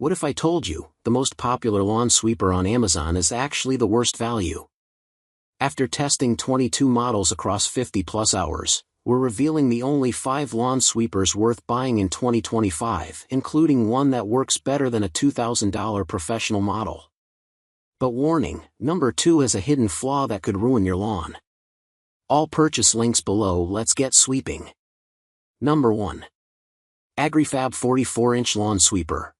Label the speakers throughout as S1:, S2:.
S1: What if I told you, the most popular lawn sweeper on Amazon is actually the worst value? After testing 22 models across 50+ hours, we're revealing the only 5 lawn sweepers worth buying in 2025, including one that works better than a $2,000 professional model. But warning, number 2 has a hidden flaw that could ruin your lawn. All purchase links below. Let's get sweeping. Number 1. Agri-Fab 44-inch lawn sweeper.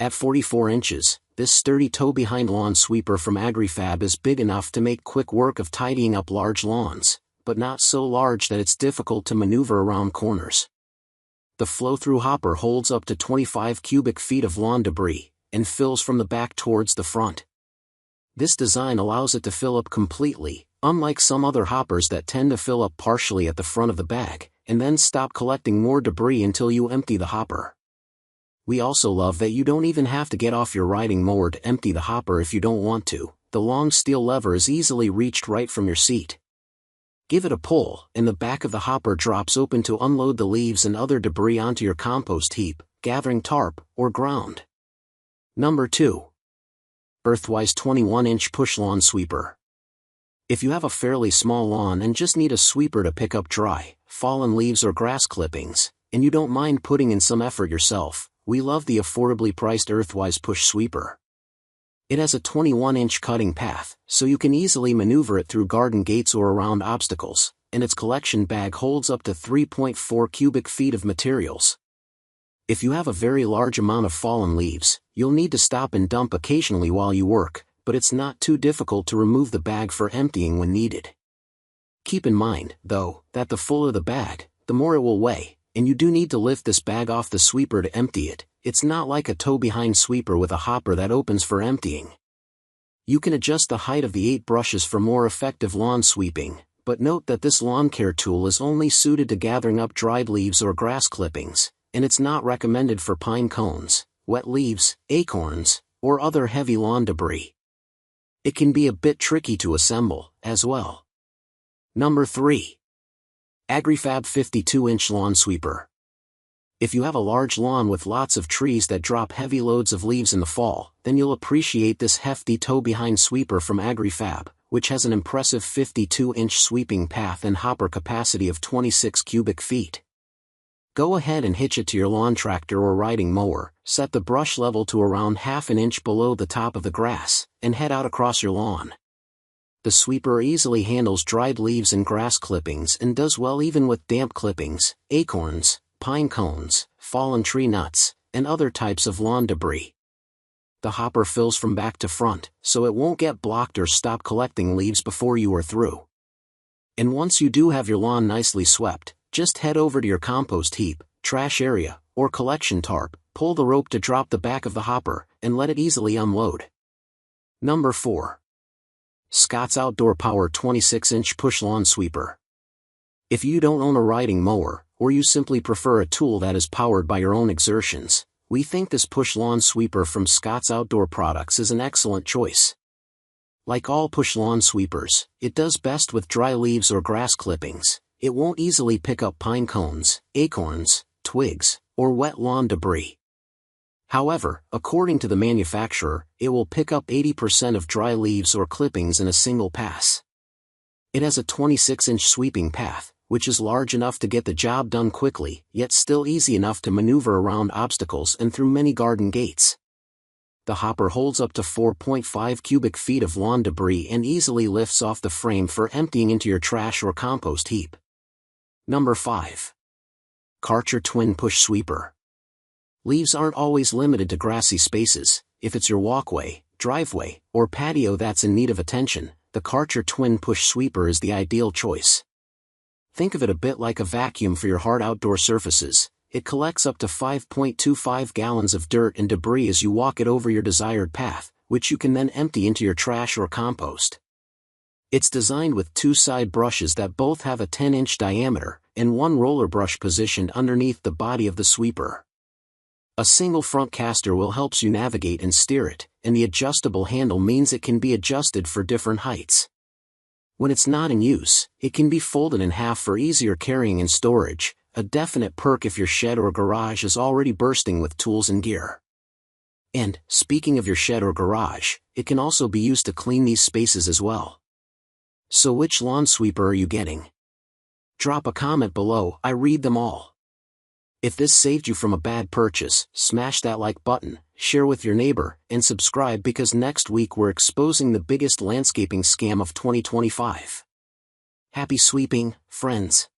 S1: At 44 inches, this sturdy toe-behind lawn sweeper from Agri-Fab is big enough to make quick work of tidying up large lawns, but not so large that it's difficult to maneuver around corners. The flow-through hopper holds up to 25 cubic feet of lawn debris, and fills from the back towards the front. This design allows it to fill up completely, unlike some other hoppers that tend to fill up partially at the front of the bag, and then stop collecting more debris until you empty the hopper. We also love that you don't even have to get off your riding mower to empty the hopper if you don't want to. The long steel lever is easily reached right from your seat. Give it a pull, and the back of the hopper drops open to unload the leaves and other debris onto your compost heap, gathering tarp, or ground. Number 2. Earthwise 21-inch push lawn sweeper. If you have a fairly small lawn and just need a sweeper to pick up dry, fallen leaves or grass clippings, and you don't mind putting in some effort yourself, we love the affordably priced Earthwise push sweeper. It has a 21-inch cutting path, so you can easily maneuver it through garden gates or around obstacles, and its collection bag holds up to 3.4 cubic feet of materials. If you have a very large amount of fallen leaves, you'll need to stop and dump occasionally while you work, but it's not too difficult to remove the bag for emptying when needed. Keep in mind, though, that the fuller the bag, the more it will weigh, and you do need to lift this bag off the sweeper to empty it. It's not like a toe-behind sweeper with a hopper that opens for emptying. You can adjust the height of the 8 brushes for more effective lawn sweeping, but note that this lawn care tool is only suited to gathering up dried leaves or grass clippings, and it's not recommended for pine cones, wet leaves, acorns, or other heavy lawn debris. It can be a bit tricky to assemble, as well. Number 3. Agri-Fab 52-inch lawn sweeper. If you have a large lawn with lots of trees that drop heavy loads of leaves in the fall, then you'll appreciate this hefty toe-behind sweeper from Agri-Fab, which has an impressive 52-inch sweeping path and hopper capacity of 26 cubic feet. Go ahead and hitch it to your lawn tractor or riding mower, set the brush level to around half an inch below the top of the grass, and head out across your lawn. The sweeper easily handles dried leaves and grass clippings and does well even with damp clippings, acorns, pine cones, fallen tree nuts, and other types of lawn debris. The hopper fills from back to front, so it won't get blocked or stop collecting leaves before you are through. And once you do have your lawn nicely swept, just head over to your compost heap, trash area, or collection tarp, pull the rope to drop the back of the hopper, and let it easily unload. Number 4. Scott's Outdoor Power 26-inch push lawn sweeper. If you don't own a riding mower, or you simply prefer a tool that is powered by your own exertions, we think this push lawn sweeper from Scott's Outdoor Products is an excellent choice. Like all push lawn sweepers, it does best with dry leaves or grass clippings. It won't easily pick up pine cones, acorns, twigs, or wet lawn debris. However, according to the manufacturer, it will pick up 80% of dry leaves or clippings in a single pass. It has a 26-inch sweeping path, which is large enough to get the job done quickly, yet still easy enough to maneuver around obstacles and through many garden gates. The hopper holds up to 4.5 cubic feet of lawn debris and easily lifts off the frame for emptying into your trash or compost heap. Number 5. Karcher Twin Push Sweeper. Leaves aren't always limited to grassy spaces. If it's your walkway, driveway, or patio that's in need of attention, the Karcher Twin Push Sweeper is the ideal choice. Think of it a bit like a vacuum for your hard outdoor surfaces. It collects up to 5.25 gallons of dirt and debris as you walk it over your desired path, which you can then empty into your trash or compost. It's designed with 2 side brushes that both have a 10-inch diameter, and 1 roller brush positioned underneath the body of the sweeper. A single front caster will help you navigate and steer it, and the adjustable handle means it can be adjusted for different heights. When it's not in use, it can be folded in half for easier carrying and storage, a definite perk if your shed or garage is already bursting with tools and gear. And, speaking of your shed or garage, it can also be used to clean these spaces as well. So which lawn sweeper are you getting? Drop a comment below, I read them all. If this saved you from a bad purchase, smash that like button, share with your neighbor, and subscribe because next week we're exposing the biggest landscaping scam of 2025. Happy sweeping, friends.